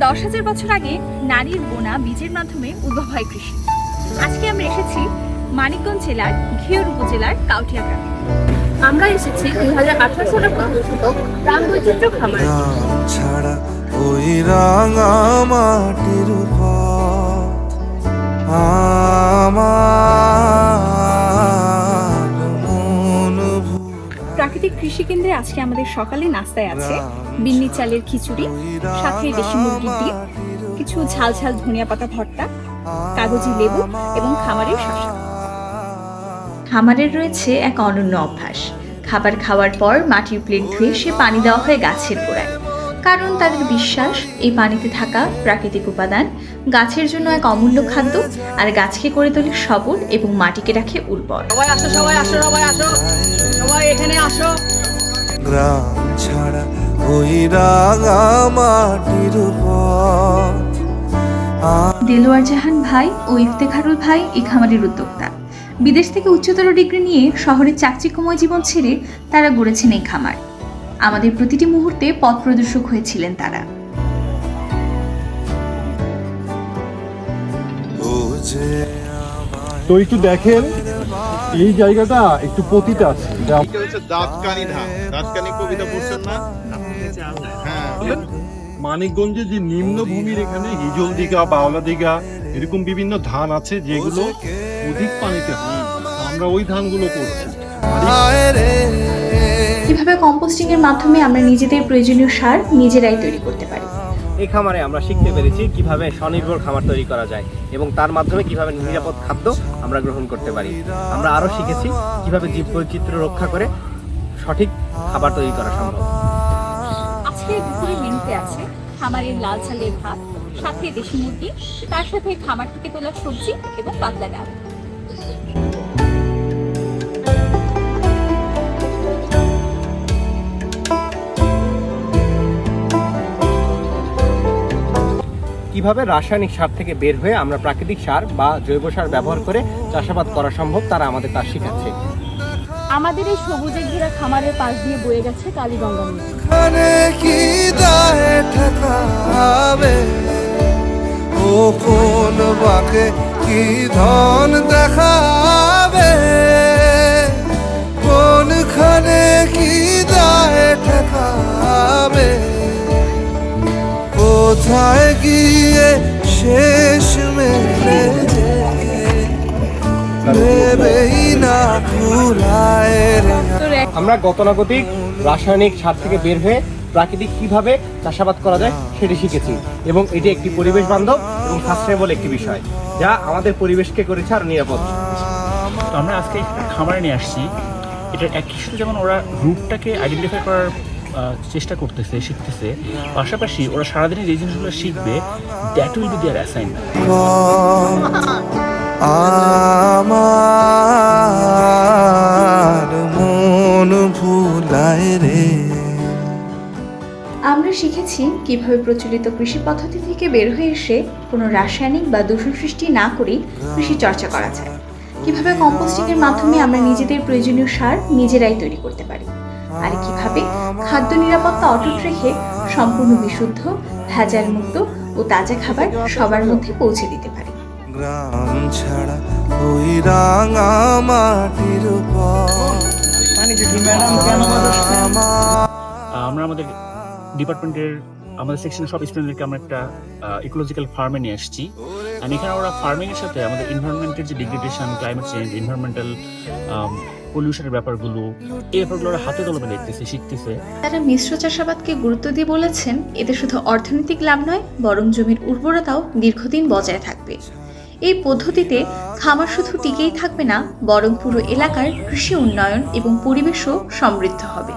10,000 বছর আগে নারীর বোনা বীজের মাধ্যমে উদ্ভব হয় কৃষি। আজকে আমরা এসেছি মানিকগঞ্জ জেলার ঘিওর উপজেলার কাউটিয়া গ্রামে। আমরা এসেছি 2018 সালে প্রতিষ্ঠিত প্রাণ বৈচিত্র্য খামারে। ছাড়া ওই রাঙা মাটির পথ আমার মন প্রাকৃতিক কৃষি কেন্দ্রে আজকে আমাদের সকালে নাস্তায় আছে বিন্নি চালের খিচুড়ি, সাথে দেশি মুরগির ডিম, কিছু ঝাল ঝাল ধনিয়া পাতা ভর্তা, কাগজি লেবু এবং খামারের শসা। খামারের রয়েছে এক অনন্য অভ্যাস। খাবার খাওয়ার পর মাটির প্লেট ধুয়ে সে পানি দেওয়া হয় গাছের গোড়ায়, কারণ তাদের বিশ্বাস এই পানিতে থাকা প্রাকৃতিক উপাদান গাছের জন্য এক অমূল্য খাদ্য, আর গাছকে করে তোলে সবল এবং মাটিকে রাখে উর্বর। গ্রাম ছাড়া ওই রাঙা মাটির পথ। দেলোয়ার জাহান ভাই ও ইফতেখারুল ভাই এই খামারের উদ্যোক্তা। বিদেশ থেকে উচ্চতর ডিগ্রি নিয়ে শহরের চাকচিক্যময় জীবন ছেড়ে তারা গড়েছেন এই খামার। আমাদের প্রতিটি মুহূর্তে পথ প্রদর্শক হয়েছিলেন তারা। তো একটু দেখেন, এই জায়গাটা একটু পতিত আছে। দাঁতকানি ধান, দাঁতকানি কবিতা পড়ছেন না? হ্যাঁ, মানিকগঞ্জে যে নিম্নভূমির এখানে হিজল দিঘা, বাওলা দিঘা এরকম বিভিন্ন ধান আছে যেগুলো অধিক পানিতে হয়। আমরা ওই ধানগুলো করছি। কিভাবে কম্পোস্টিং এর মাধ্যমে আমরা নিজেদের প্রয়োজনীয় সার নিজেরাই তৈরি করতে পারি। এই খামারে আমরা শিখতে পেরেছি কিভাবে স্বনির্ভর খামার তৈরি করা যায় এবং তার মাধ্যমে কিভাবে নিরাপদ খাদ্য আমরা গ্রহণ করতে পারি। আমরা আরও শিখেছি কিভাবে জীব বৈচিত্র্য রক্ষা করে সঠিক খাবার তৈরি করা সম্ভব। আজকে দুপুরে মেনুতে আছে খামারের লাল চালের ভাত, সাথে দেশি মুরগি, তার সাথে খামার থেকে তোলা সবজি এবং পাতলা ডাল। কিভাবে রাসায়নিক সার থেকে বের হয়ে আমরা প্রাকৃতিক সার বা জৈব সার ব্যবহার করে চাষাবাদ করা সম্ভব তারা আমাদের তা শেখাচ্ছে। আমাদের এই সবুজে ঘেরা খামারের পাশ দিয়ে বয়ে গেছে কালীগঙ্গা নদী। খানে কি দায়ে ঠেকাবে ও কোন বাকে কি ধন দেখাবে, কোনখানে কি দায়ে ঠেকাবে, কোথায় গিয়ে শেষ মেলে ভেবেই না ঘুরায় রে। আমরা গতানুগতিক রাসায়নিক সার থেকে বের হয়ে প্রাকৃতিক কিভাবে চাষাবাদ করা যায় সেটি শিখেছি এবং এটি একটি পরিবেশ বান্ধব এবং সাস্টেনেবল একটি বিষয় যা আমাদের পরিবেশকে করেছে আরো নিরাপদ। তো আমরা আজকে খামারে নিয়ে আসছি। এটার একই সাথে যেমন ওরা রুটটাকে আইডেন্টিফাই করার চেষ্টা করতেছে, শিখতেছে, পাশাপাশি ওরা সারাদিনে যে জিনিসগুলো শিখবে that will be their assignment. আমার মন ভুলায় রে। আমরা শিখেছি কিভাবে প্রচলিত কৃষি পদ্ধতি থেকে বের হয়ে এসে কোনো রাসায়নিক বা দূষণ সৃষ্টি না করেই কৃষি চর্চা করা যায়। কিভাবে কম্পোস্টিং এর মাধ্যমে আমরা নিজেদের প্রয়োজনীয় সার নিজেরাই তৈরি করতে পারি, আর কিভাবে খাদ্য নিরাপত্তা অটুট রেখে সম্পূর্ণ বিশুদ্ধ, ভেজাল মুক্ত ও তাজা খাবার সবার মধ্যে পৌঁছে দিতে পারি। গ্রাম ছাড়া ওই রাঙা মাটির পথ। আমরা আমাদের ডিপার্টমেন্টের আমাদের সেকশনের সব স্টুডেন্টদেরকে আমরা একটা ইকোলজিক্যাল ফার্মে নিয়ে আসছি। আর এখানে ওরা ফার্মিংয়ের সাথে আমাদের এনভায়রনমেন্টের যে ডিগ্রেডেশন, ক্লাইমেট চেঞ্জ, এনভায়রনমেন্টাল পলিউশনের ব্যাপারগুলো, এই ব্যাপারগুলো ওরা হাতে কলমে দেখতেছে, শিখতেছে। তারা মিশ্র চাষাবাদকে গুরুত্ব দিয়ে বলেছেন এতে শুধু অর্থনৈতিক লাভ নয়, বরং জমির উর্বরতাও দীর্ঘদিন বজায় থাকবে। এই পদ্ধতিতে খামার শুধু টিকেই থাকবে না, বরং পুরো এলাকার কৃষি উন্নয়ন এবং পরিবেশও সমৃদ্ধ হবে।